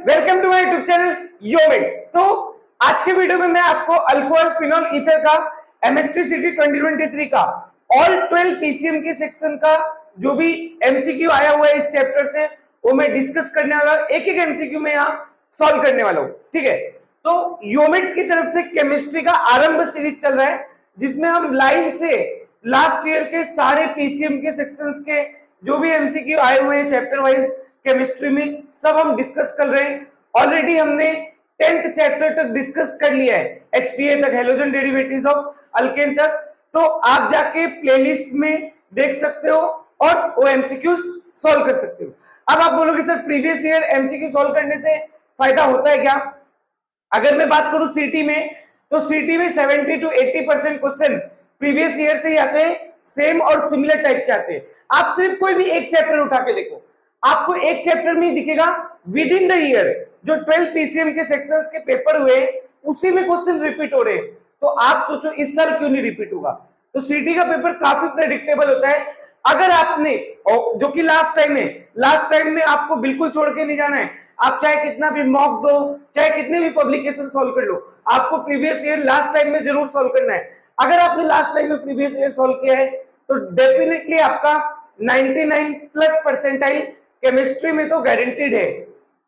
Welcome to my YouTube channel योमिक्स। तो आज के वीडियो में मैं आपको अल्कोहल फिनोल ईथर का एमएसटी सिटी 2023 का ऑल 12 पीसीएम के सेक्शन का जो भी एमसीक्यू आया हुआ है इस चैप्टर से वो मैं डिस्कस करने वाला हूं। एक एक एमसीक्यू में यहाँ सॉल्व करने वाला हूँ। ठीक है, तो योमिक्स की तरफ से केमिस्ट्री का आरंभ सीरीज चल रहा है जिसमें हम लाइन से लास्ट ईयर के सारे पीसीएम के सेक्शंस के जो भी एमसीक्यू आए हुए हैं चैप्टर वाइज केमिस्ट्री में सब हम डिस्कस कर रहे हैं। ऑलरेडी हमने 10th चैप्टर तक डिस्कस कर लिया है, एचडीए तक, हेलोजन डेरिवेटिव्स ऑफ अल्केन तक। तो आप जाके प्लेलिस्ट में देख सकते हो और वो एमसीक्यूज सॉल्व कर सकते हो। अब आप बोलोगे sir previous year MCQ solve करने से फायदा होता है क्या? अगर मैं बात करूं सीटी में, तो सीटी में 70 to 80% क्वेश्चन प्रीवियस ईयर से ही आते हैं, सेम और सिमिलर टाइप के आते हैं। आप सिर्फ कोई भी एक चैप्टर उठा के देखो, आपको एक चैप्टर में दिखेगा विद इन द ईयर जो 12 पीसीएम के सेक्शंस के पेपर हुए उसी में क्वेश्चन रिपीट हो रहे हैं। तो आप सोचो इस साल क्यों नहीं रिपीट होगा। तो सीटी का पेपर काफी प्रेडिक्टेबल होता है। अगर आपने जो कि लास्ट टाइम में आपको बिल्कुल छोड़ के नहीं जाना है। आप चाहे कितना भी मॉक दो, चाहे कितने भी पब्लिकेशन सॉल्व कर लो, आपको प्रीवियस ईयर लास्ट टाइम में जरूर सॉल्व करना है। अगर आपने लास्ट टाइम में प्रीवियस ईयर सॉल्व किया है तो डेफिनेटली आपका 99 प्लस परसेंटाइल केमिस्ट्री में तो गारंटीड है।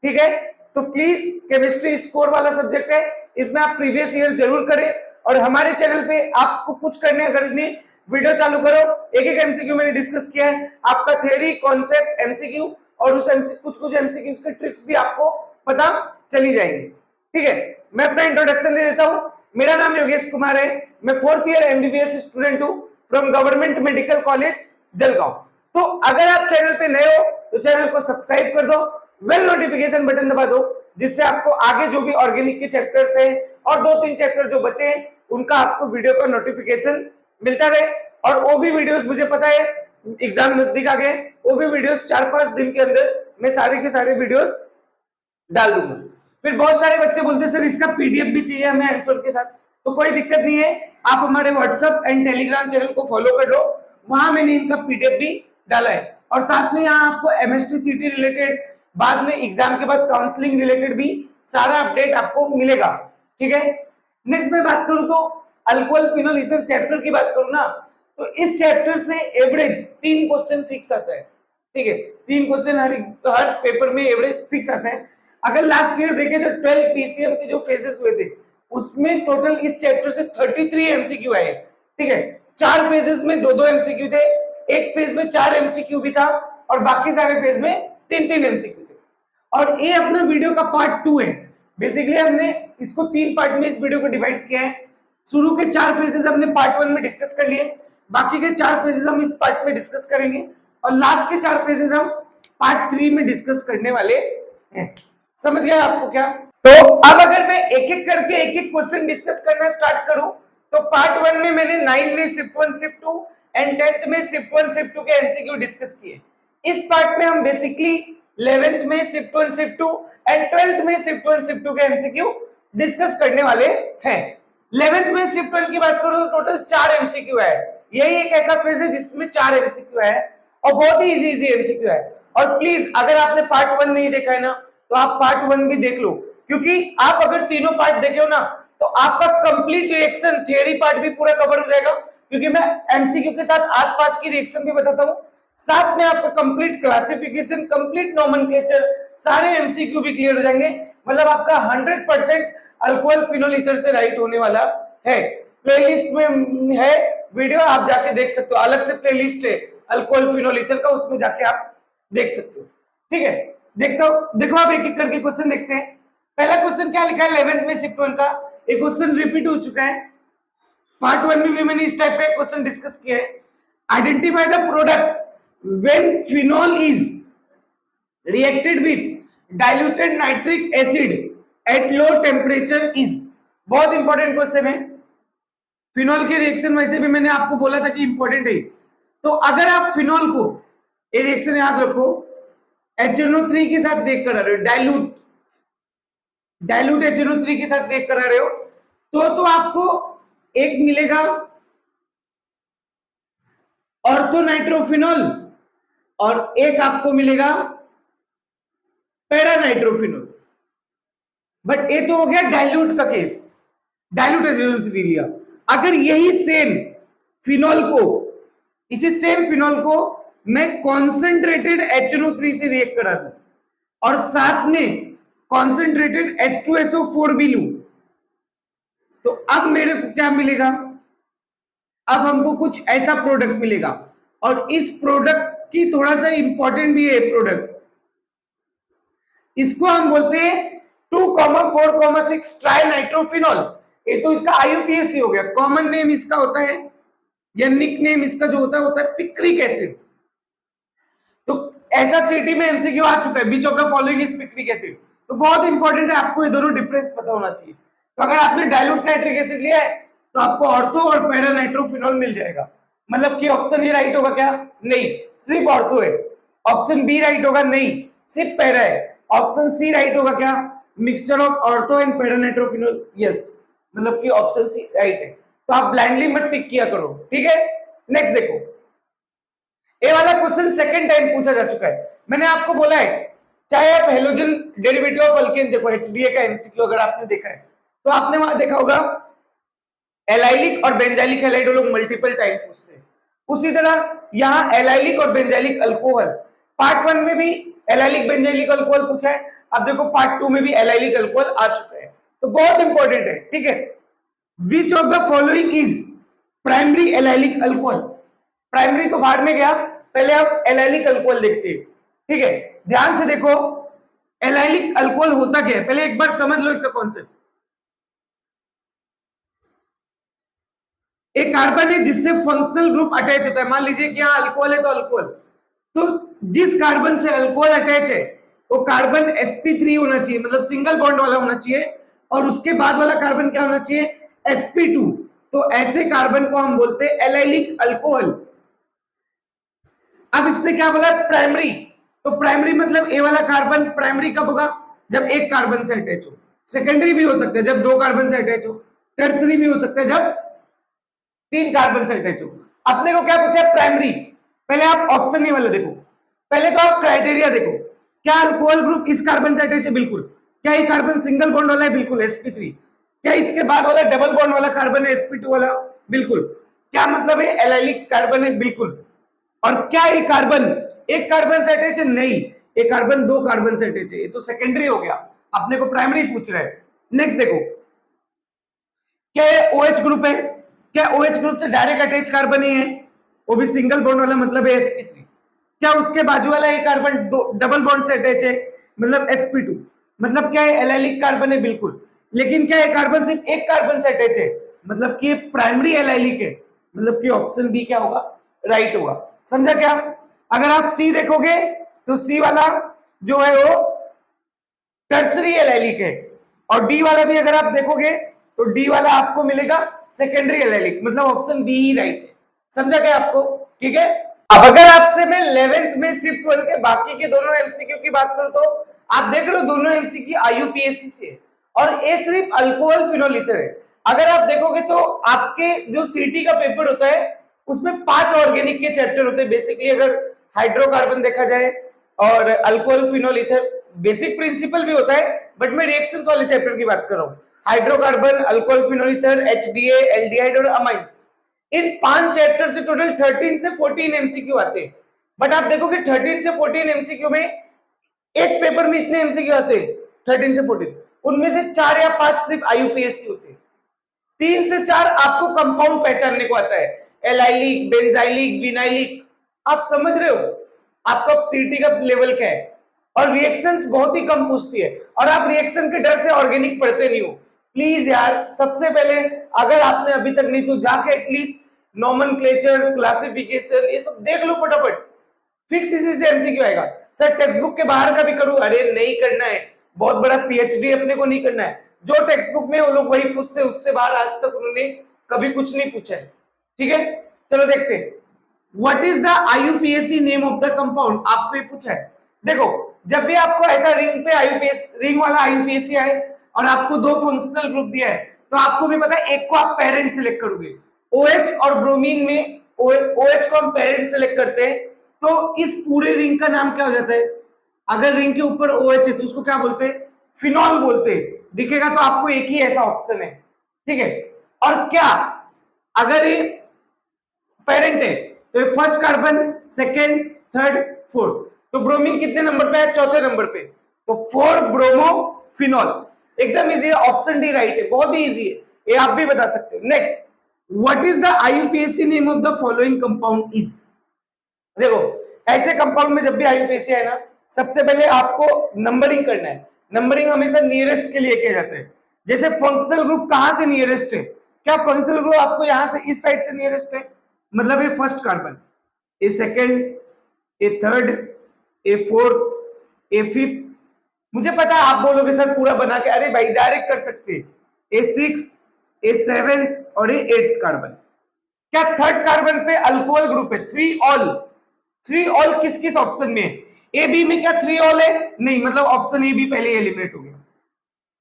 ठीक है, तो प्लीज केमिस्ट्री स्कोर वाला सब्जेक्ट है, इसमें आप प्रीवियस ईयर जरूर करें। और हमारे चैनल पे आपको कुछ करने की गरज नहीं, वीडियो चालू करो, एक एक एमसीक्यू मैंने डिस्कस किया है, आपका थ्योरी, कॉन्सेप्ट, एमसीक्यू और उस कुछ एमसीक्यूज के ट्रिक्स भी आपको पता चली जाएंगी। ठीक है, मैं अपना इंट्रोडक्शन दे देता हूँ। मेरा नाम योगेश कुमार है, मैं 4th ईयर एमबीबीएस स्टूडेंट हूँ from government medical college Jalgaon. तो अगर आप चैनल पे नए हो तो चैनल को सब्सक्राइब कर दो, वेल नोटिफिकेशन बटन दबा दो, जिससे आपको आगे जो भी ऑर्गेनिक के चैप्टर्स हैं और 2-3 चैप्टर जो बचे हैं उनका आपको वीडियो का नोटिफिकेशन मिलता रहे। और वो भी वीडियोस मुझे पता है एग्जाम नजदीक आ गए, वो भी वीडियोस 4-5 दिन के अंदर मैं सारे के सारे वीडियोस डाल दूंगा। फिर बहुत सारे बच्चे बोलते हैं सर इसका पीडीएफ भी चाहिए हमें आंसर के साथ, तो कोई दिक्कत नहीं है, आप हमारे व्हाट्सएप एंड टेलीग्राम चैनल को फॉलो कर लो, वहां मैंने इनका पीडीएफ भी डाला है। और साथ में यहाँ आपको एमएसटी सीटी रिलेटेड, बाद में एग्जाम के बाद काउंसलिंग रिलेटेड भी सारा अपडेट आपको मिलेगा। ठीक है, नेक्स्ट मैं बात करूं तो अल्कोहल फिनोल ईथर चैप्टर की बात करूं ना, तो इस चैप्टर से एवरेज 3 क्वेश्चन फिक्स आता है। ठीक है, 3 क्वेश्चन हर पेपर में एवरेज फिक्स आता है। अगर लास्ट ईयर देखें तो 12 पीसीएम के जो फेजेस हुए थे उसमें टोटल इस चैप्टर से 33 एमसीक्यू आए। ठीक है, 4 फेजेस में 2-2 एमसीक्यू थे, एक फेज में 4 एमसीक्यू भी था और बाकी सारे फेज में 3-3 एमसीक्यू थे। और ये अपना वीडियो का पार्ट 2 है। बेसिकली हमने इसको 3 पार्ट में इस वीडियो को डिवाइड किया है। शुरू के 4 फेजेस हमने पार्ट 1 में डिस्कस कर लिए, बाकी के 4 फेजेस हम इस पार्ट में डिस्कस करेंगे और लास्ट के 4 फेजेस हम पार्ट 3 में डिस्कस करने वाले हैं। समझ गया आपको क्या? तो अब अगर मैं एक एक करके एक एक क्वेश्चन डिस्कस करना स्टार्ट करूं तो पार्ट 1 में मैंने 9 में शिफ्ट 1 शिफ्ट 2 एंड 10th में शिफ्ट 1 शिफ्ट 2 के एमसीक्यू डिस्कस किए। इस पार्ट में हम बेसिकली 11th में शिफ्ट 1 शिफ्ट 2 एंड 12th में शिफ्ट 1 शिफ्ट 2 के एमसीक्यू डिस्कस करने वाले हैं। 11th में शिफ्ट 1 की बात करूं तो टोटल 4 एमसीक्यू है। यही एक ऐसा फेज है जिसमें 4 एमसीक्यू है और बहुत ही इजी एमसीक्यू है। और प्लीज अगर आपने पार्ट 1 नहीं देखा है ना तो आप पार्ट 1 भी देख लो, क्योंकि आप अगर तीनों पार्ट देखे हो ना तो आपका कंप्लीट रिएक्शन थियरी पार्ट भी पूरा कवर हो जाएगा, क्योंकि मैं एमसीक्यू के साथ आसपास की रिएक्शन भी बताता हूँ, साथ में आपका कंप्लीट क्लासिफिकेशन, कंप्लीट नोमेनक्लेचर, सारे एमसीक्यू भी क्लियर हो जाएंगे। मतलब आपका 100% अल्कोहल फिनोल ईथर से राइट होने वाला है। प्लेलिस्ट में है वीडियो, आप जाके देख सकते हो, अलग से प्लेलिस्ट है अल्कोहल फिनोल ईथर का, उसमें जाके आप देख सकते हो। ठीक है, देखता हूं, देखो आप एक एक करके क्वेश्चन देखते हैं। पहला क्वेश्चन क्या लिखा है 11th में शिफ्ट 1 का, एक क्वेश्चन रिपीट हो चुका है, पार्ट 1 में भी मैंने इस टाइप का क्वेश्चन डिस्कस किया है। Identify the product when phenol is reacted with diluted nitric acid at low temperature is. बहुत इंपॉर्टेंट क्वेश्चन है। फिनोल के रिएक्शन वैसे भी मैंने आपको बोला था कि इंपॉर्टेंट है। तो अगर आप फिनोल को, ये रिएक्शन याद रखो, HNO3 के साथ रिएक्ट करा रहे हो, डाइल्यूट HNO3 के साथ रिएक्ट करा रहे हो तो आपको एक मिलेगा ऑर्थोनाइट्रोफिनोल और एक आपको मिलेगा पैरानाइट्रोफिनोल। बट ये तो हो गया डाइल्यूट का केस, डाइल्यूट एसिडोफिलिया। अगर यही सेम फिनॉल को, इसी सेम फिनॉल को मैं कॉन्सेंट्रेटेड HNO3 से रिएक्ट करा दूं और साथ में कॉन्सेंट्रेटेड H2SO4 भी लूं, तो अब मेरे को क्या मिलेगा? अब हमको कुछ ऐसा प्रोडक्ट मिलेगा, और इस प्रोडक्ट की थोड़ा सा इंपॉर्टेंट भी है प्रोडक्ट, इसको हम बोलते हैं 2,4,6 ट्राई नाइट्रोफिनॉल। ये तो इसका IUPAC हो गया, कॉमन नेम इसका होता है या निक नेम इसका जो होता है पिक्रिक एसिड। तो ऐसा सिटी में MCQ आ चुका है, which of the following is picric acid. तो बहुत इंपॉर्टेंट है, आपको ये दोनों डिफरेंस पता होना चाहिए। तो अगर आपने डाइल्यूट नाइट्रिक एसिड लिया है तो आपको ऑर्थो और पैरा नाइट्रोफिनॉल मिल जाएगा। मतलब कि ऑप्शन ए राइट होगा क्या? नहीं, सिर्फ ऑर्थो है। ऑप्शन बी राइट होगा? नहीं, सिर्फ पैरा है। ऑप्शन सी राइट होगा क्या? Mixture of ortho and para nitrophenol. Yes, मतलब कि ऑप्शन सी राइट है। तो आप ब्लाइंडली मत टिक किया करो, ठीक है। नेक्स्ट देखो, ये वाला क्वेश्चन सेकंड टाइम पूछा जा चुका है। मैंने आपको बोला है चाहे आप हेलोजन डेरिवेटिव ऑफ अल्केन देखो, HDA का MCQ अगर आपने देखा है तो आपने वहां देखा होगा एलाइलिक और बेंजाइलिक हैलाइड लोग मल्टीपल टाइम पूछते हैं। उसी तरह यहाँ एलाइलिक और बेंजाइलिक अल्कोहल पार्ट 1 में भी एलाइलिक बेंजाइलिक अल्कोहल पूछा है। अब देखो पार्ट 2 में भी एलाइलिक अल्कोहल आ चुका है, तो बहुत इंपॉर्टेंट है, ठीक है। विच of the following is primary allylic alcohol? Primary तो बाहर में गया, पहले आप एलाइलिक अल्कोहल देखते हैं, ठीक है। ध्यान से देखो एलाइलिक अल्कोहल होता क्या है, पहले एक बार समझ लो इसका कॉन्सेप्ट। एक कार्बन है जिससे फंक्शनल ग्रुप अटैच होता है। मान लीजिए कि यहाँ अल्कोहल है तो अल्कोहल, तो जिस कार्बन से अल्कोहल अटैच है वो कार्बन sp3 होना चाहिए, मतलब सिंगल बॉन्ड वाला होना चाहिए, और उसके बाद वाला कार्बन क्या होना चाहिए? sp2। तो ऐसे कार्बन को हम बोलते हैं एलाइलिक अल्कोहल। अब इसने क्या बोला? प्राइमरी। तो प्राइमरी मतलब ए वाला कार्बन प्राइमरी कब होगा? जब एक कार्बन से अटैच हो। सेकेंडरी भी हो सकता है जब दो कार्बन से अटैच हो। टर्सरी भी हो सकता है जब 3 कार्बन से अटैच हो। अपने को क्या पूछा है? प्राइमरी। पहले आप ऑप्शन ही वाला देखो, पहले तो आप क्राइटेरिया देखो। क्या अल्कोहल ग्रुप इस कार्बन से अटैच है? बिल्कुल। क्या ये कार्बन सिंगल बॉन्ड वाला है? बिल्कुल, sp3। क्या इसके बाद वाला डबल बॉन्ड वाला कार्बन है? sp2 वाला? बिल्कुल। क्या मतलब है? एलाइलिक कार्बन है? बिल्कुल। और क्या ये कार्बन एक कार्बन से अटैच है? नहीं, ये कार्बन 2 कार्बन से अटैच है, ये तो सेकेंडरी हो गया। अपने को प्राइमरी पूछ रहा है। नेक्स्ट देखो, क्या ये OH ग्रुप है? क्या OH ग्रुप से डायरेक्ट अटैच कार्बन ही है? वो भी सिंगल बॉन्ड वाला, मतलब है sp3। क्या उसके बाजू वाला ये कार्बन डबल बॉन्ड से अटैच है? मतलब sp2। मतलब क्या है? एलाइलिक कार्बन है? बिल्कुल। लेकिन क्या ये कार्बन सिर्फ एक कार्बन से अटैच है? मतलब कि प्राइमरी एलाइलिक है, मतलब कि ऑप्शन बी क्या होगा? राइट होगा। समझा क्या? अगर आप सी देखोगे तो सी वाला जो है वो टर्सरी एलाइलिक है, और डी वाला भी अगर आप देखोगे तो डी वाला आपको मिलेगा सेकेंडरी एलाइलिक, मतलब ऑप्शन बी ही राइट है। समझा क्या आपको? ठीक है। अब अगर आपसे मैं 11th में शिफ्ट 1 के बाकी के दोनों MCQ की बात करूं तो आप देख रहे हो दोनों MCQ IUPAC से है, और ये सिर्फ अल्कोहल फिनोल ईथर है। अगर आप देखोगे तो आपके जो CT का पेपर होता है उसमें 5 ऑर्गेनिक के चैप्टर होते हैं बेसिकली। अगर हाइड्रोकार्बन देखा जाए और alcohol phenol ether, basic principle भी होता है, बट मैं रिएक्शंस वाले चैप्टर की बात कर रहा हूँ। Hydrocarbon, alcohol phenol ether, HDA, aldehyde और अमाइंस, इन 5 चैप्टर से टोटल 13 से 14 MCQ आते हैं। बट आप देखोगे 13 से 14 MCQ में एक पेपर में इतने MCQ आते हैं 13 से 14, उनमें से 4 या 5 सिर्फ IUPAC होते हैं। 3 से 4 आपको कंपाउंड पहचानने को आता है, एलाइलिक, बेंजाइलिक, विनाइलिक। आप समझ रहे हो आपका CT का लेवल क्या है? और रिएक्शंस बहुत ही कम पूछती है, और आप रिएक्शन के डर से ऑर्गेनिक पढ़ते नहीं हो। प्लीज यार, सबसे पहले अगर आपने अभी तक नहीं तो जाके एटलीस्ट नोमेनक्लेचर, क्लासिफिकेशन, ये सब देख लो फटाफट। फिक्स इसी से MCQ आएगा। सर टेक्स्ट बुक के बाहर का भी करूं? अरे नहीं करना है, बहुत बड़ा PhD अपने को नहीं करना है। जो टेक्स्ट बुक में वो लोग वही पूछते हैं, उससे बाहर आज तक उन्होंने कभी कुछ नहीं पूछा है, ठीक है। चलो देखते हैं, what is the IUPAC name of the compound, आपको ये पूछा है। देखो जब भी आपको ऐसा रिंग पे IUPAC, रिंग वाला IUPAC आए और आपको 2 फंक्शनल ग्रुप दिया है, तो आपको भी पता है एक को आप पेरेंट सिलेक्ट करोगे। OH और ब्रोमीन में OH को हम पेरेंट सिलेक्ट करते हैं, तो इस पूरे रिंग का नाम क्या हो जाता है? अगर रिंग के ऊपर OH है तो उसको क्या बोलते हैं? फिनॉल बोलते हैं, दिखेगा तो आपको एक ही ऐसा ऑप्शन है, ठीक है। और क्या अगर ये पेरेंट है तो ये first carbon, second, third, fourth, तो ब्रोमीन कितने नंबर पे है? चौथे नंबर पे, तो 4 ब्रोमोफिनॉल। एकदम इजी है, ऑप्शन डी राइट है, बहुत ही इजी है, ये आप भी बता सकते हो। Next, what is the IUPAC name of the following compound is. देखो ऐसे कंपाउंड में जब भी आईयूपीएसी है ना, सबसे पहले आपको नंबरिंग करना है। नंबरिंग हमेशा नियरेस्ट के लिए किया जाता है। जैसे फंक्शनल ग्रुप कहां से नियरेस्ट है? क्या फंक्शनल ग्रुप आपको यहां से इस साइड से नियरेस्ट है? मतलब ये first carbon, A second, A third, A fourth, A fifth. मुझे पता है आप बोलोगे सर पूरा बना के, अरे भाई डायरेक्ट कर सकते हैं, ए सिक्स, ए सेवेंथ और ए एट्थ कार्बन। क्या थर्ड कार्बन पे अल्कोहल ग्रुप है? 3 ऑल। 3 ऑल किस किस ऑप्शन में है? ए बी में क्या 3 ऑल है? नहीं, मतलब ऑप्शन ए बी पहले एलिमिनेट हो गया।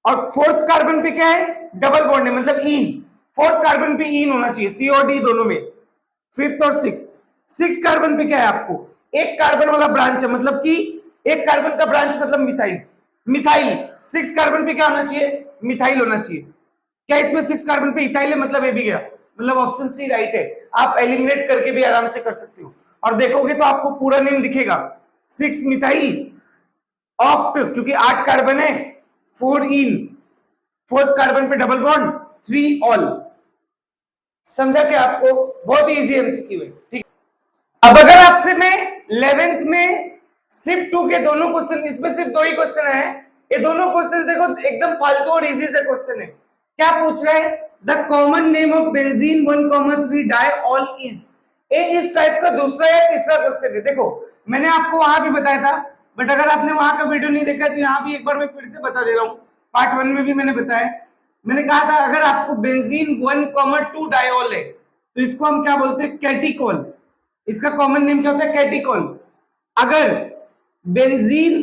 और फोर्थ कार्बन पे क्या है? डबल बॉन्ड है, मतलब इन। फोर्थ कार्बन पे इन होना चाहिए, सी और डी दोनों में। फिफ्थ और सिक्स कार्बन पे क्या है? आपको एक कार्बन वाला ब्रांच है, मतलब कि एक कार्बन का ब्रांच मतलब मिथाइल। मिथाइल 6 कार्बन पे क्या होना चाहिए? मिथाइल होना चाहिए। क्या इसमें 6 कार्बन पे इथाइल है? मतलब ये भी गया, मतलब ऑप्शन सी राइट है। आप एलिमिनेट करके भी आराम से कर सकते हो। और देखोगे तो आपको पूरा नेम दिखेगा, 6 मिथाइल ऑक्ट, क्योंकि 8 कार्बन है, 4 इन, फोर्थ कार्बन पे डबल बॉन्ड, 3 ऑल। समझा कि आपको? बहुत ही इजी एमसीक्यू है, ठीक। अब अगर आपसे मैं 11th में सिर्फ 2 के दोनों क्वेश्चन, इसमें सिर्फ 2 ही क्वेश्चन है, ये दोनों क्वेश्चन देखो एकदम फालतू और इजी से क्वेश्चन है। क्या पूछ रहा है? The common name of benzene 1,3 diol is. ये इस टाइप का दूसरा या तीसरा क्वेश्चन है। देखो मैंने आपको वहां भी बताया था, बट अगर आपने वहां का वीडियो नहीं देखा तो यहाँ भी एक बार मैं फिर से बता दे रहा हूँ। पार्ट 1 में भी मैंने बताया, मैंने कहा था अगर आपको बेंजीन 1,2 डायऑल है तो इसको हम क्या बोलते हैं? कैटिकॉल। इसका कॉमन नेम क्या होता है? कैटिकॉल। अगर बेंजीन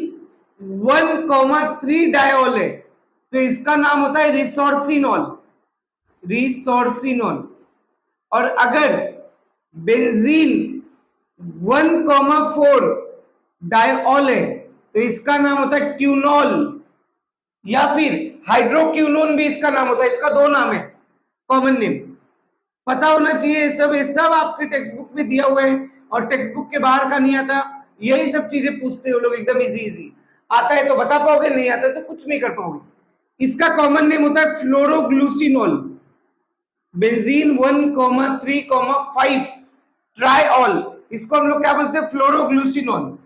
1,3 डायऑल है तो इसका नाम होता है रिसोर्सिनॉल। रिसोर्सिनॉल। और अगर बेंजीन 1,4 डायऑल है तो इसका नाम होता है क्यूनॉल, या फिर हाइड्रोक्यूनोन भी इसका नाम होता है। इसका 2 नाम है कॉमन नेम, पता होना चाहिए। ये सब आपके टेक्स्ट बुक में दिया हुआ है, और टेक्स्ट बुक के बाहर का नहीं आता। यही सब चीजें पूछते हो लोग, एकदम इजी इजी। आता है तो बता पाओगे, नहीं आता है तो कुछ नहीं कर पाओगे। इसका कॉमन नेम होता है फ्लोरोग्लूसिनॉल। बेंजीन 1,3,5 ट्राइऑल, इसको हम लोग क्या बोलते हैं? फ्लोरोग्लूसिनॉल।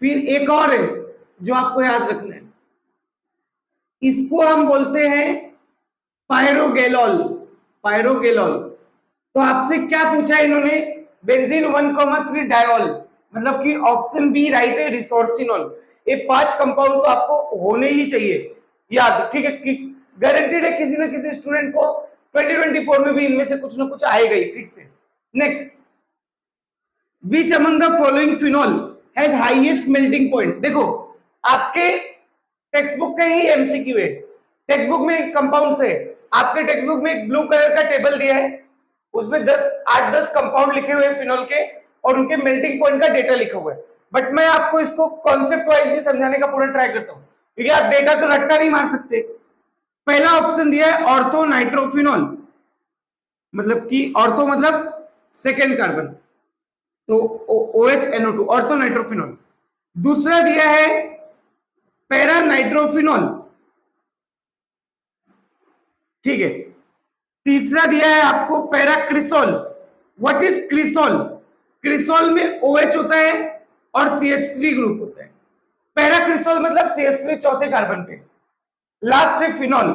फिर एक और है जो आपको याद रखना है, इसको हम बोलते हैं पायरोगेलॉल। पायरोगेलॉल। तो आपसे क्या पूछा है इन्होंने? बेंजीन 1,3 डायऑल, मतलब कि ऑप्शन बी राइट है, रिसोर्सिनॉल। ये 5 कंपाउंड तो आपको होने ही चाहिए याद, ठीक है। गारंटेड है किसी ना किसी स्टूडेंट को 2024 में भी इनमें से कुछ ना कुछ आएगा ही, फिक्स है। Next, which among the following phenol has highest melting point. देखो आपके टेक्स्ट बुक का ही एमसीक्यू है। टेक्स्ट बुक में कंपाउंड है, आपके टेक्स्ट बुक में एक ब्लू कलर का टेबल दिया है, उसमें 8-10 कंपाउंड लिखे हुए हैं फिनॉल के, और उनके मेल्टिंग पॉइंट का डेटा लिखा हुआ है। बट मैं आपको इसको कॉन्सेप्ट वाइज भी समझाने का पूरा ट्राई करता हूँ, क्योंकि आप डेटा तो रट्टा नहीं मार सकते। पहला ऑप्शन दिया है ऑर्थो नाइट्रोफिनॉल, मतलब कि ऑर्थो मतलब सेकेंड कार्बन, तो OHNO2 ऑर्थो नाइट्रोफिनॉल। दूसरा दिया है पैरा नाइट्रोफिनॉल, ठीक है। तीसरा दिया है आपको paracresol. What is cresol? Cresol में OH होता है और CH3 ग्रुप होता है। पैराक्रिसोल मतलब CH3 चौथे कार्बन पे। लास्ट है फिनॉल।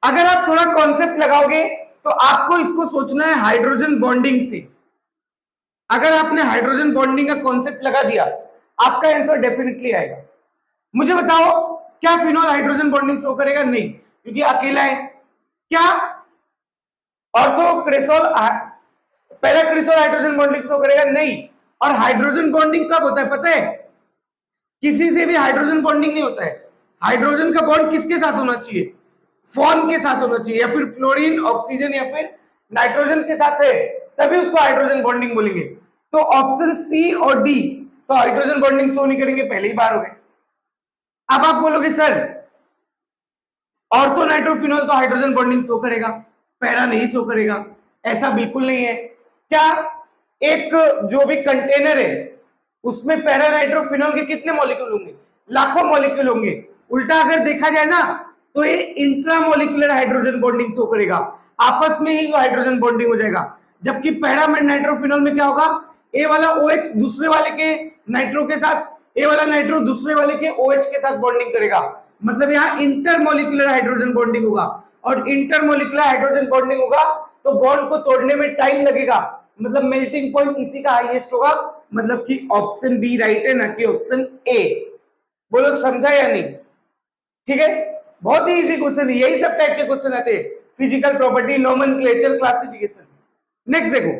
अगर आप थोड़ा कॉन्सेप्ट लगाओगे तो आपको इसको सोचना है हाइड्रोजन बॉन्डिंग से। अगर आपने हाइड्रोजन बॉन्डिंग का कॉन्सेप्ट लगा दिया, आपका आंसर डेफिनेटली आएगा। मुझे बताओ, क्या फिनॉल हाइड्रोजन बॉन्डिंग शो करेगा? नहीं, क्योंकि अकेला है। क्या ऑर्थोक्रिसोल पैराक्रिसोल हाइड्रोजन बॉन्डिंग शो करेगा? नहीं। और हाइड्रोजन बॉन्डिंग कब होता है पता है? किसी से भी हाइड्रोजन बॉन्डिंग नहीं होता है। हाइड्रोजन का बॉन्ड किसके साथ होना चाहिए? फॉर्म के साथ होना चाहिए, या फिर फ्लोरीन, ऑक्सीजन या फिर नाइट्रोजन के साथ है, तभी उसको हाइड्रोजन बॉन्डिंग बोलेंगे। तो ऑप्शन सी और डी तो हाइड्रोजन बॉन्डिंग शो नहीं करेंगे, पहले ही बार हो गए। अब आप बोलोगे सर ऑर्थो नाइट्रोफिनॉल तो हाइड्रोजन बॉन्डिंग शो करेगा, पैरा नहीं शो करेगा। ऐसा बिल्कुल नहीं है। क्या एक जो भी कंटेनर है उसमें पैरा नाइट्रोफिनॉल के कितने मॉलिक्यूल होंगे? लाखों मॉलिक्यूल होंगे। उल्टा अगर देखा जाए ना तो ये इंट्रामोलिकुलर हाइड्रोजन बॉन्डिंग शो करेगा, आपस में ही हाइड्रोजन बॉन्डिंग हो जाएगा। जबकि पैरा नाइट्रोफिनॉल में क्या होगा, ए वाला OH दूसरे वाले के नाइट्रो के साथ, ए वाला नाइट्रो दूसरे वाले के OH के साथ बॉन्डिंग करेगा। मतलब यहाँ इंटरमोलिकुलर हाइड्रोजन बॉन्डिंग होगा, और इंटरमोलिकुलर हाइड्रोजन बॉन्डिंग होगा तो बॉन्ड को तोड़ने में टाइम लगेगा, मतलब मेल्टिंग पॉइंट इसी का हाईएस्ट होगा। मतलब कि ऑप्शन बी राइट है, ना कि ऑप्शन ए। बोलो समझा या नहीं? ठीक है, बहुत ही इजी क्वेश्चन है, यही सब टाइप के क्वेश्चन आते हैं, physical property, nomenclature, classification. Next देखो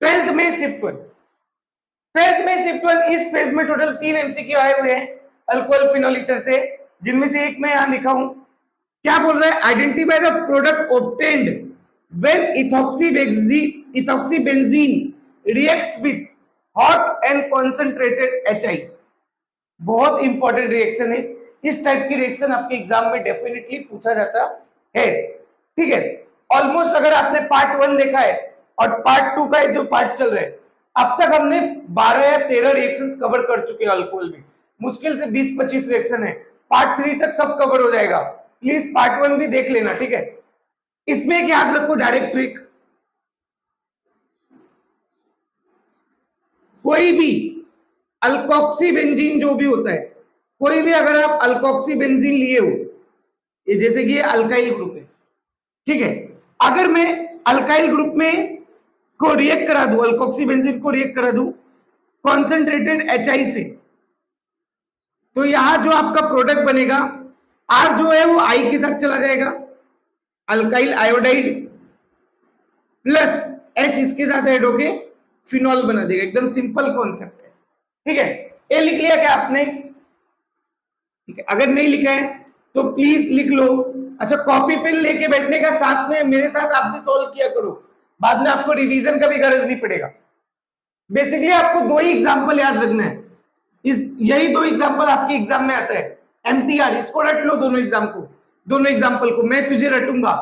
12th में शिफ्ट 1। 12th में शिफ्ट 1 इस फेज में टोटल 3 MCQ आए हुए हैं अल्कोहल फिनोल ईथर से, जिनमें से एक मैं यहां लिखा हूं। क्या बोल रहा है? Identify the product obtained when ethoxybenzene reacts with hot and concentrated HI। बहुत इंपॉर्टेंट रिएक्शन है, इस टाइप की रिएक्शन आपके एग्जाम में डेफिनेटली पूछा जाता है। ठीक है, ऑलमोस्ट अगर आपने पार्ट 1 देखा है और पार्ट 2 का जो पार्ट चल रहा है, अब तक हमने 12 या 13 रिएक्शंस कवर कर चुके हैं अल्कोहल में, मुश्किल से 20-25 रिएक्शन है। पार्ट 3 तक सब कवर हो जाएगा, प्लीज पार्ट 1 भी देख लेना। ठीक है, इसमें एक याद रखो डायरेक्ट ट्रिक, कोई भी अल्कोक्सीबेंजीन जो भी होता है, कोई भी अगर आप अल्कोक्सीबेंजीन लिए हो, ये जैसे कि अल्काइल ग्रुप है, ठीक है, अगर मैं अल्काइल ग्रुप में को रिएक्ट करा दूं, अल्कोक्सीबेंजीन को रिएक्ट करा दूं कॉन्सेंट्रेटेड HI से, तो यहां जो आपका प्रोडक्ट बनेगा R जो है वो I के साथ चला जाएगा, अल्काइल आयोडाइड प्लस H इसके साथ ऐड होके फिनॉल बना देगा। एकदम सिंपल कॉन्सेप्ट है। ठीक है, ये लिख लिया क्या आपने? ठीक है, अगर नहीं लिखा है तो प्लीज लिख लो। अच्छा, कॉपी पेन लेके बैठने का, साथ में मेरे साथ आप भी सॉल्व किया करो, बाद में आपको रिवीजन का भी गरज नहीं पड़ेगा। बेसिकली आपको 2 ही एग्जाम्पल याद रखना है, यही 2 एग्जाम्पल आपके एग्जाम में आता है। MTR, इसको रट लो, दोनों एग्जाम्पल को मैं तुझे रटूंगा।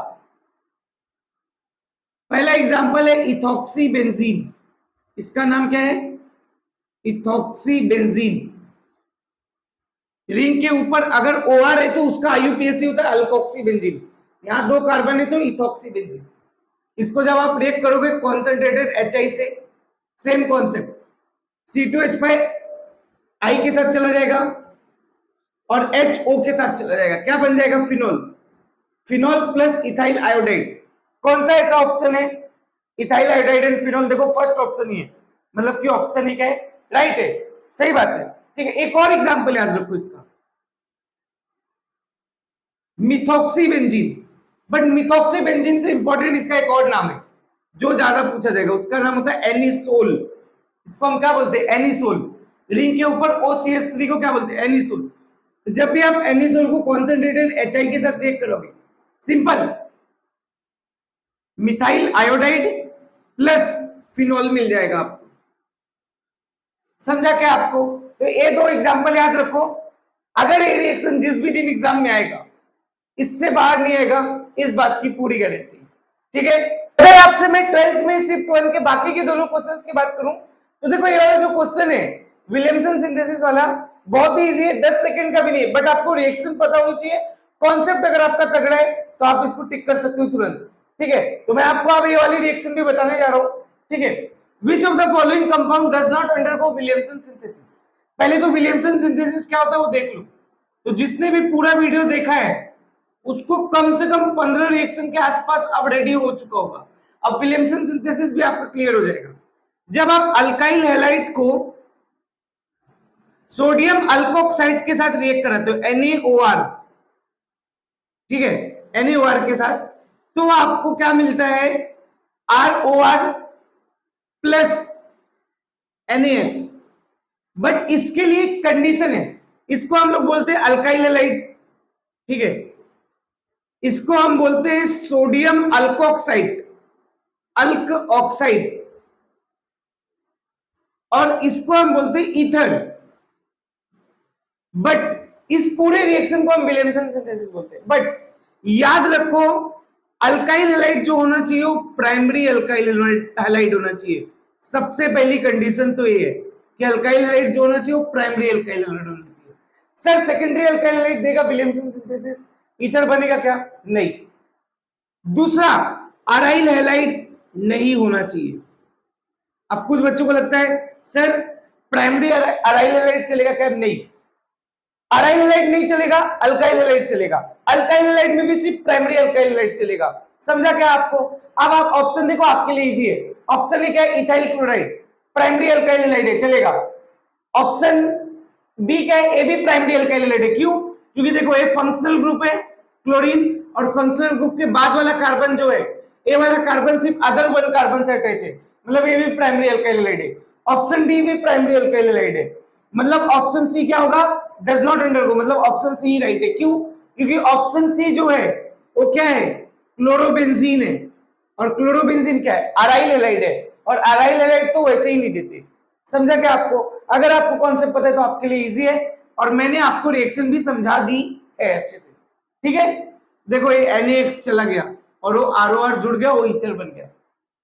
पहला एग्जाम्पल है इथॉक्सीबेंजीन, इसका नाम क्या है? इथॉक्सीबेंजीन। रिंग के ऊपर अगर OR है तो उसका IUPAC होता है अल्कोक्सीबेंजीन, यहां 2 कार्बन है तो इथॉक्सीबेंजीन। इसको जब आप रिएक्ट करोगे कॉन्सेंट्रेटेड HI से, सेम कॉन्सेप्ट, C2H5 I के साथ चला जाएगा और HO के साथ चला जाएगा, क्या बन जाएगा? Phenol. Phenol plus ethyl iodide. कौन सा ऐसा ऑप्शन है? Ethyl iodide and phenol. देखो फर्स्ट ऑप्शन ही है, मतलब कि ऑप्शन ही क्या है? राइट है, सही बात है। ठीक है, एक और एग्जांपल याद रखो इसका, मिथॉक्सीबेंजीन। बट मिथॉक्सीबेंजीन से इंपॉर्टेंट इसका एक और नाम है जो ज्यादा पूछा जाएगा, उसका नाम होता है एनिसोल। इसको हम क्या बोलते हैं? एनिसोल। रिंग के ऊपर OCH3 को क्या बोलते हैं? एनिसोल। जब भी आप एनिसोल को कॉन्सेंट्रेटेड HI के साथ रिएक्ट करोगे, simple methyl iodide plus phenol मिल जाएगा आपको। समझा क्या आपको? तो ये 2 एग्जांपल याद रखो। अगर ये रिएक्शन जिस भी दिन एग्जाम में आएगा इससे बाहर नहीं आएगा, इस बात की पूरी गारंटी। ठीक है, अगर आपसे मैं 12th में शिफ्ट 1 के बाकी के दोनों क्वेश्चंस की बात करूं तो देखो ये वाला जो क्वेश्चन है विलियमसन सिंथेसिस वाला, बहुत ही इजी है, 10 सेकंड का भी नहीं, बट आपको रिएक्शन पता होनी चाहिए। कॉन्सेप्ट अगर आपका तगड़ा है तो आप इसको टिक कर सकते हो तुरंत। ठीक है, तो मैं आपको अब ये वाली रिएक्शन भी बताने जा रहा हूं। ठीक है, विच of the following compound does not undergo Williamson synthesis. पहले तो विलियमसन सिंथेसिस क्या होता है वो देख लो। तो जिसने भी पूरा वीडियो देखा है उसको कम से कम 15 रिएक्शन के आसपास अब रेडी हो चुका होगा। अब विलियमसन सिंथेसिस भी आपका क्लियर हो जाएगा। जब आप अल्काइल हैलाइड को सोडियम अल्कोक्साइड के साथ रिएक्ट कराते हो, NaOR, ठीक है, NaOR के साथ, तो आपको क्या मिलता है? ROR plus NaX। बट इसके लिए कंडीशन है, इसको हम लोग बोलते हैं अल्काइल हैलाइड। ठीक है, इसको हम बोलते हैं सोडियम अल्कोक्साइड, अल्क ऑक्साइड। और इसको हम बोलते हैं ईथर। बट इस पूरे रिएक्शन को हम विलियमसन सिंथेसिस बोलते हैं। बट याद रखो, अल्काइल हैलाइड जो होना चाहिए वो प्राइमरी अल्काइल हैलाइड होना चाहिए। सबसे पहली कंडीशन तो ये है कि अल्काइल हैलाइड जो होना चाहिए वो प्राइमरी अल्काइल हैलाइड होना चाहिए। सर सेकेंडरी अल्काइल हैलाइड देगा विलियमसन सिंथेसिस, ईथर बनेगा क्या? नहीं। दूसरा, अराइल हैलाइड नहीं होना चाहिए। अब कुछ बच्चों को लगता है सर प्राइमरी अराइल हैलाइड चलेगा क्या? नहीं, अराइल हैलाइड नहीं चलेगा, अल्काइल हैलाइड चलेगा। अल्काइल हैलाइड में भी सिर्फ प्राइमरी अल्काइल हैलाइड चलेगा। समझा क्या आपको? अब आप ऑप्शन देखो, आपके लिए इजी है। ऑप्शन ए क्या है? Ethyl chloride, primary alkyl halide है, चलेगा। ऑप्शन बी क्या है? ए भी प्राइमरी अल्काइल हैलाइड है। क्यों? क्योंकि देखो एक फंक्शनल ग्रुप है क्लोरीन, और फंक्शनल ग्रुप के बाद वाला कार्बन जो है, ए वाला कार्बन सिर्फ अदर वन कार्बन से अटैच है, मतलब ये भी प्राइमरी अल्काइल हैलाइड है। ऑप्शन डी भी प्राइमरी अल्काइल हैलाइड है, मतलब ऑप्शन सी क्या होगा? डज नॉट अंडरगो, मतलब ऑप्शन सी राइट है। क्यों? क्योंकि ऑप्शन सी जो है वो क्या है? क्लोरोबेंजीन है, और क्लोरोबेंजीन क्या है? अराइल हैलाइड है, और अराइल हैलाइड तो वैसे ही नहीं देते। समझा क्या आपको? अगर आपको कॉन्सेप्ट पता है तो आपके लिए इजी है, और मैंने आपको रिएक्शन भी समझा दी है अच्छे से। ठीक है, देखो ये NaX चला गया और वो ROR जुड़ गया, वो ईथर बन गया।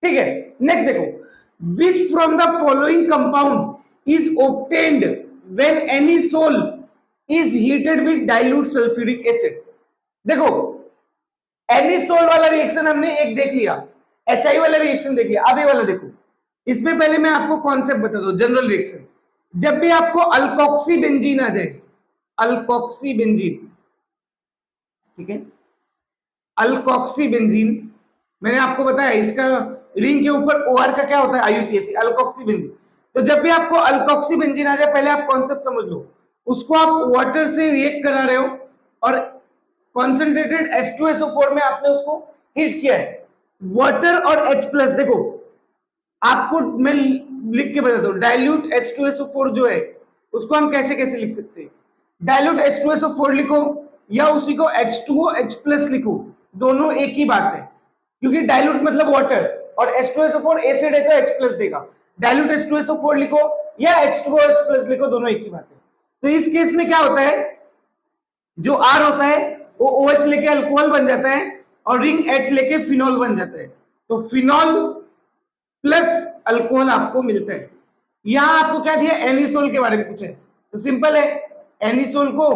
ठीक है, नेक्स्ट देखो, which from the following compound is obtained when any sol is heated with dilute sulfuric acid? देखो एनिसोल वाला रिएक्शन हमने एक देख लिया, HI वाला रिएक्शन देख लिया। अब ये वाला देखो, इसमें पहले मैं आपको कॉन्सेप्ट बता दूं, जनरल रिएक्शन। जब भी आपको अल्कोक्सी बेंजीन आ जाए, अल्कोक्सी बेंजीन, ठीक है, अल्कोक्सी बेंजीन, मैंने आपको बताया इसका रिंग के ऊपर OR का क्या होता है? IUPAC, alkoxy benzene. तो जब भी आपको अल्कोक्सी बेंजीन आ जाए, पहले आप कॉन्सेप्ट समझ लो, उसको आप वाटर से रिएक्ट करा रहे हो, और कॉन्सेंट्रेटेड H2SO4 में आपने उसको हीट किया है। वाटर और H+, देखो आपको मैं लिख के बताता हूँ, डाइल्यूट H2SO4 जो है उसको हम कैसे कैसे लिख सकते हैं? डाइल्यूट H2SO4 लिखो, या उसी को H2OH+ लिखो, दोनों एक ही बात है, क्योंकि डाइल्यूट मतलब वाटर, और H2SO4 एसिड है तो H+ देगा। डाइल्यूट H2SO4 लिखो या H2OH+ लिखो, दोनों एक ही बात है। तो इस केस में क्या होता है, जो R होता है वो OH लेके अल्कोहल बन जाता है, और रिंग H लेके फिनॉल बन जाता है। तो फिनॉल प्लस अल्कोहल आपको मिलता है। यहां आपको क्या दिया? एनिसोल के बारे में पूछा है, तो सिंपल है, एनिसोल को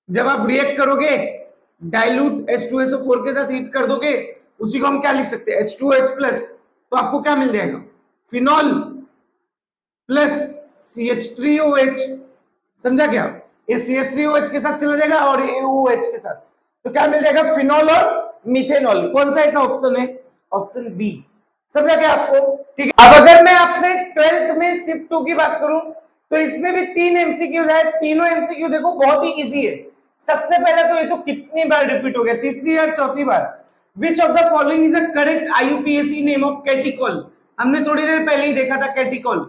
जब आप रिएक्ट करोगे डाइल्यूट H2SO4 के साथ हीट कर दोगे, उसी को हम क्या लिख सकते हैं? H2OH+, तो आपको क्या मिल जाएगा? Phenol plus CH3OH। समझा क्या? ये CH3OH के साथ चला जाएगा और ये OH के साथ, तो क्या मिल जाएगा? फिनॉल और मिथेनॉल। कौन सा ऐसा ऑप्शन है? Option B. समझा क्या आपको? ठीक है। अब अगर मैं आपसे 12th में शिफ्ट 2 की बात करूं, तो इसमें भी 3 MCQs है। तीनों MCQ देखो बहुत ही इजी है। सबसे पहले तो ये तो कितनी बार रिपीट हो गया, तीसरी या चौथी बार। Which of the following is a correct IUPAC name of catechol? हमने थोड़ी देर पहले ही देखा था कैटिकॉल।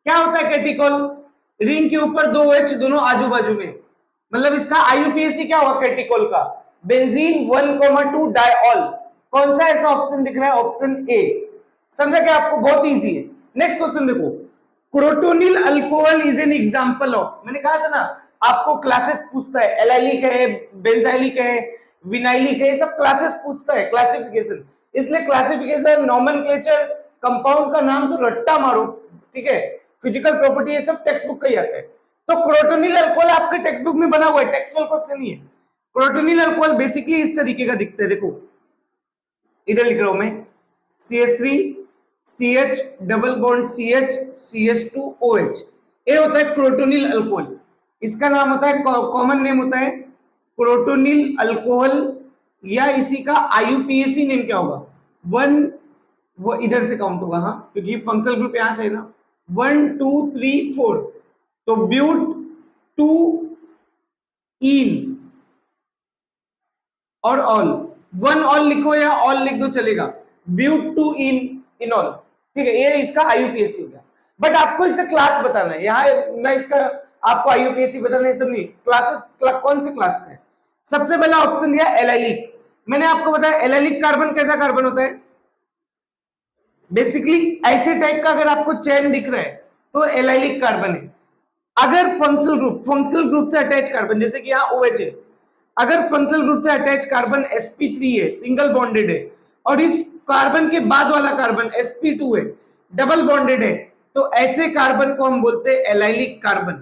क्या होता है कैटिकॉल? रिंग के ऊपर 2 H दोनों आजू बाजू में, मतलब इसका IUPAC क्या होगा कैटिकॉल का? Benzene 1,2 diol. कौन सा ऐसा ऑप्शन दिख रहा है? Option A. समझा क्या आपको? बहुत इजी है। नेक्स्ट क्वेश्चन देखो, crotonyl alcohol is an example of, मैंने कहा था ना आपको क्लासेस पूछता है, एलाइलिक है, बेंजाइलिक है, विनाइलिक है, सब क्लासेस पूछता है, क्लासिफिकेशन। इसलिए क्लासिफिकेशन, नॉमेनक्लेचर, कंपाउंड का नाम तो रट्टा मारो, ठीक है, फिजिकल प्रॉपर्टी, ये सब टेक्स्ट बुक का ही आता है। तो क्रोटोनिल अल्कोहल आपके टेक्स्ट बुक में बना हुआ है, टेक्सुअल क्वेश्चन ही है। क्रोटोनिल अल्कोहल बेसिकली इस तरीके का दिखता है, देखो इधर लिख रहा हूं मैं, CH3 CH double bond CH CH2OH, ये होता है क्रोटोनिल अल्कोहल। इसका नाम होता है, कॉमन नेम होता है क्रोटोनिल अल्कोहल, या इसी का IUPAC नेम क्या होगा? 1, वो इधर से काउंट होगा, हाँ, क्योंकि फंक्शनल ग्रुप यहां से है ना, 1 2 3 4, तो ब्यूट 2 इन और ऑल, 1 ऑल लिखो या ऑल लिख दो चलेगा, ब्यूट 2 इन ऑल, ठीक है, ये इसका IUPAC हो गया। बट आपको इसका क्लास बताना है, यहाँ ना इसका आपको IUPAC बताना है, सब नहीं, क्लासेस कौन से क्लास का है। सबसे पहला ऑप्शन दिया एलाइलिक। मैंने आपको बताया एलाइलिक कार्बन कैसा कार्बन होता है? बेसिकली ऐसे टाइप का अगर आपको चेन दिख रहा है तो एलाइलिक कार्बन है। अगर फंक्शनल ग्रुप से अटैच कार्बन, जैसे कि यहाँ OH है, अगर फंक्शनल ग्रुप से अटैच कार्बन sp3 है, सिंगल बॉन्डेड है, और इस कार्बन के बाद वाला कार्बन sp2 है, डबल बॉन्डेड है, तो ऐसे कार्बन को हम बोलते हैं एलाइलिक कार्बन,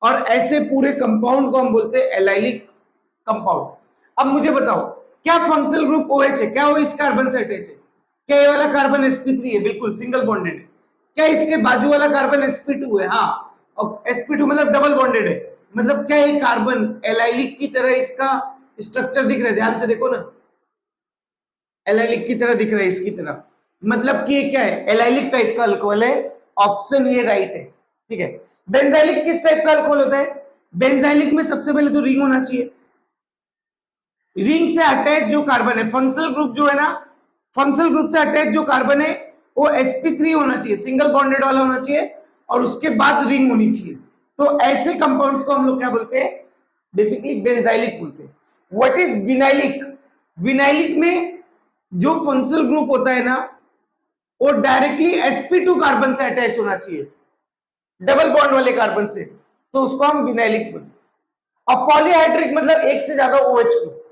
और ऐसे पूरे कंपाउंड को हम बोलते हैं एलाइलिक कंपाउंड। अब मुझे बताओ, क्या फंक्शनल ग्रुप OH है, क्या वो इस कार्बन से अटैच है? क्या ये वाला कार्बन sp3 है? बिल्कुल सिंगल बॉन्डेड है। क्या इसके बाजू वाला कार्बन sp2 है? हाँ, और sp2 मतलब डबल बॉन्डेड है। मतलब क्या ये कार्बन एलाइलिक की तरह इसका स्ट्रक्चर दिख रहा है? ध्यान से देखो ना, एलाइलिक की तरह दिख रहा है, इसकी तरह। मतलब कि ये क्या है? एलाइलिक टाइप का अल्कोहल है। ऑप्शन ये राइट है। ठीक है। बेंजाइलिक किस टाइप का अल्कोहल होता है? बेंजाइलिक में सबसे पहले तो रिंग होना चाहिए। रिंग से अटैच जो कार्बन है, फंक्शनल ग्रुप जो है ना, फंक्शनल ग्रुप से अटैच जो कार्बन है वो sp3 होना चाहिए, सिंगल बॉन्डेड वाला होना चाहिए, और उसके बाद रिंग होनी चाहिए। तो ऐसे कंपाउंड्स को हम लोग क्या बोलते हैं? बेसिकली बेंजाइलिक बोलते हैं। What is vinylic? विनाइलिक में जो फंक्शनल ग्रुप होता है ना, वो डायरेक्टली sp2 कार्बन से अटैच होना चाहिए, डबल बॉन्ड वाले कार्बन से, तो उसको हम विनाइलिक बोलते हैं। और पॉलीहाइड्रिक मतलब एक से ज्यादा OH ग्रुप।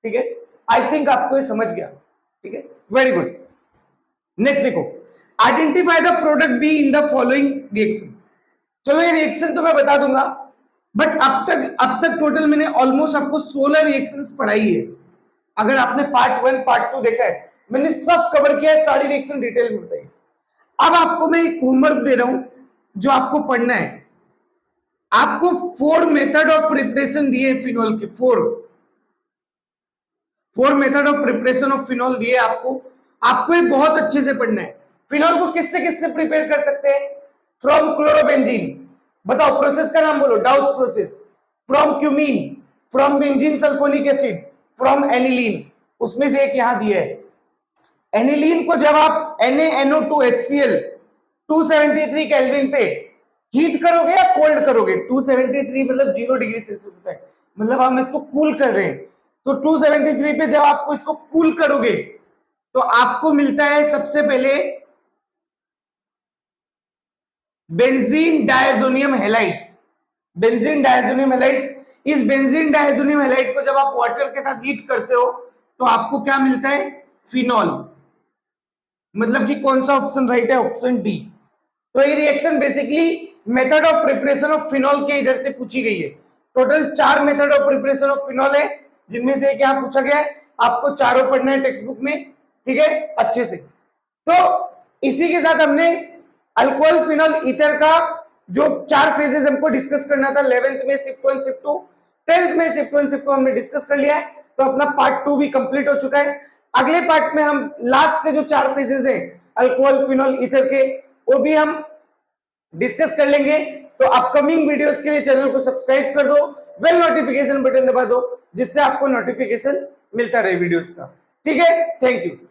ठीक है, आई थिंक आपको ये समझ गया। ठीक है, वेरी गुड। नेक्स्ट देखो, identify the product be in the following reaction. चलो ये रिएक्शन तो मैं बता दूंगा, बट अब तक टोटल मैंने ऑलमोस्ट आपको 16 रिएक्शंस पढ़ाई है। अगर आपने पार्ट 1 पार्ट 2 देखा है, मैंने सब कवर किया है, सारी रिएक्शन डिटेल में बताई। अब आपको मैं एक होमवर्क दे रहा हूं जो आपको पढ़ना है। आपको 4 मेथड ऑफ प्रिपरेशन दिए फिनॉल के, 4 method of preparation of phenol दिए आपको ये बहुत अच्छे से पढ़ना है। फिनॉल को किससे प्रिपेयर कर सकते हैं? फ्रॉम क्लोरोबेंजीन, बताओ प्रोसेस का नाम बोलो, डाउस process. From cumene, from benzene sulphonic acid, from aniline. उसमें से एक यहां दिया है। एनिलीन को जब आप NaNO2HCl 273 केल्विन पे हीट करोगे या कोल्ड करोगे, 273 मतलब 0 डिग्री सेल्सियस होता है, मतलब हम इसको कूल कर रहे हैं। तो 273 पे जब आपको इसको कूल करोगे तो आपको मिलता है सबसे पहले benzene diazonium halide. Benzene diazonium halide, इस बेंजीन डायजोनियम हैलाइड को जब आप वाटर के साथ हीट करते हो तो आपको क्या मिलता है? फिनॉल। मतलब कि कौन सा ऑप्शन राइट है? Option D. तो ये reaction basically method of preparation of phenol के इधर से पूछी गई है। Total 4 method of preparation of phenol है, जिनमें से एक यहां पूछा गया है। आपको चारों पढ़ना है टेक्स्ट बुक में, ठीक है, अच्छे से। तो इसी के साथ हमने अल्कोहल फिनॉल ईथर का जो 4 फेजेस हमको डिस्कस करना था, 11th में शिफ्ट 1 शिफ्ट 2, 10th में शिफ्ट 1 शिफ्ट 2 हमने डिस्कस कर लिया है। तो अपना पार्ट 2 भी कंप्लीट हो चुका है। अगले पार्ट में हम लास्ट के जो 4 फेजेस हैं अल्कोहल फिनॉल ईथर के, वो भी हम डिस्कस कर लेंगे। तो अपकमिंग वीडियोस के लिए चैनल को सब्सक्राइब कर दो, बेल नोटिफिकेशन बटन दबा दो, जिससे आपको नोटिफिकेशन मिलता रहे वीडियोस का। ठीक है, थैंक यू।